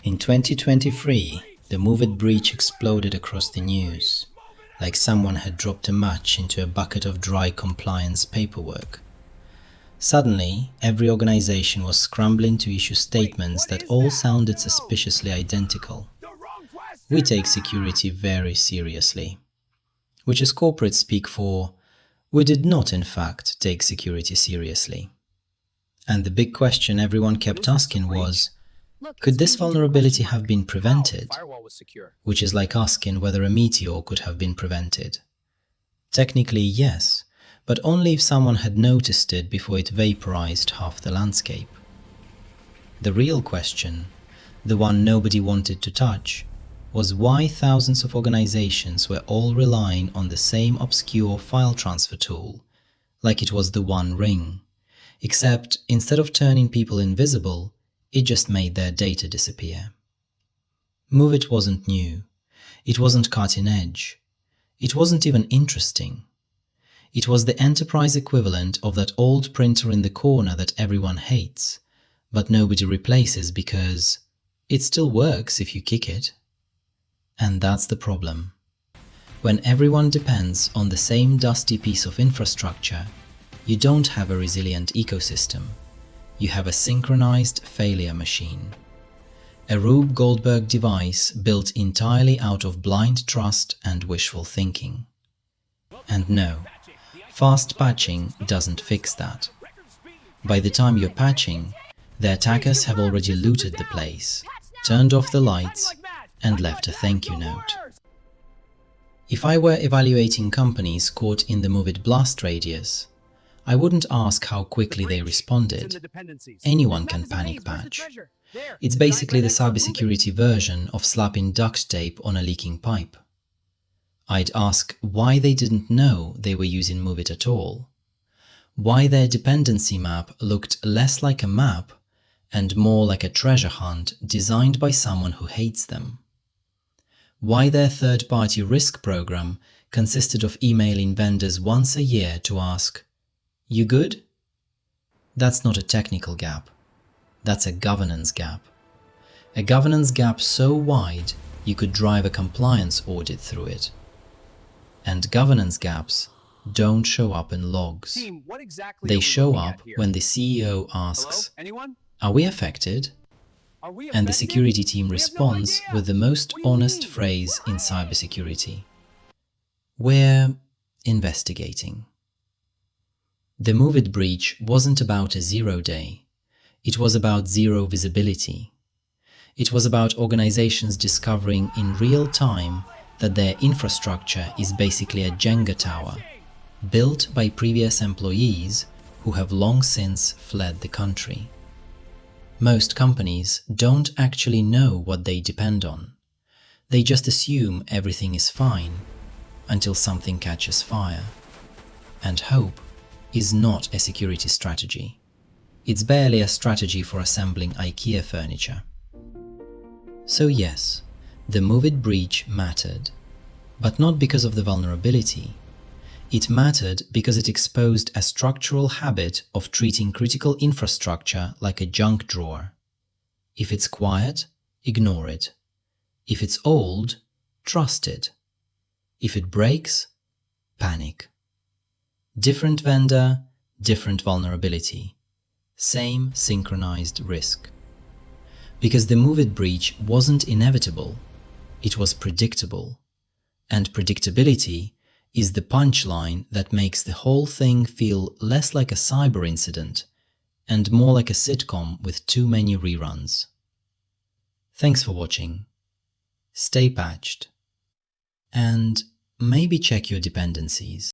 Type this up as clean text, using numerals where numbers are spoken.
In 2023, the MOVEit breach exploded across the news, like someone had dropped a match into a bucket of dry compliance paperwork. Suddenly, every organization was scrambling to issue statements that all sounded suspiciously identical. We take security very seriously, which is corporate speak for, we did not in fact take security seriously. And the big question everyone kept asking was, could this vulnerability have been prevented? Which is like asking whether a meteor could have been prevented. Technically, yes, but only if someone had noticed it before it vaporized half the landscape. The real question, the one nobody wanted to touch, was why thousands of organizations were all relying on the same obscure file transfer tool, like it was the One Ring, except instead of turning people invisible, it just made their data disappear. MOVEit wasn't new. It wasn't cutting edge. It wasn't even interesting. It was the enterprise equivalent of that old printer in the corner that everyone hates, but nobody replaces because it still works if you kick it. And that's the problem. When everyone depends on the same dusty piece of infrastructure, you don't have a resilient ecosystem. You have a synchronized failure machine. A Rube Goldberg device built entirely out of blind trust and wishful thinking. And no, fast patching doesn't fix that. By the time you're patching, the attackers have already looted the place, turned off the lights, and left a thank you note. If I were evaluating companies caught in the MOVEit blast radius, I wouldn't ask how quickly they responded. Anyone can panic patch. It's basically the cybersecurity version of slapping duct tape on a leaking pipe. I'd ask why they didn't know they were using MOVEit at all. Why their dependency map looked less like a map and more like a treasure hunt designed by someone who hates them. Why their third-party risk program consisted of emailing vendors once a year to ask, "You good?" That's not a technical gap. That's a governance gap. A governance gap so wide you could drive a compliance audit through it. And governance gaps don't show up in logs. They show up when the CEO asks, "Are we affected?" And the security team responds with the most honest phrase in cybersecurity. "We're investigating." The MOVEit breach wasn't about a zero day. It was about zero visibility. It was about organizations discovering in real time that their infrastructure is basically a Jenga tower, built by previous employees who have long since fled the country. Most companies don't actually know what they depend on. They just assume everything is fine until something catches fire. And hope is not a security strategy. It's barely a strategy for assembling IKEA furniture. So yes, the MOVEit breach mattered, but not because of the vulnerability. It mattered because it exposed a structural habit of treating critical infrastructure like a junk drawer. If it's quiet, ignore it. If it's old, trust it. If it breaks, panic. Different vendor, different vulnerability. Same synchronized risk. Because the MOVEit breach wasn't inevitable, it was predictable. And predictability is the punchline that makes the whole thing feel less like a cyber incident and more like a sitcom with too many reruns. Thanks for watching. Stay patched. And maybe check your dependencies.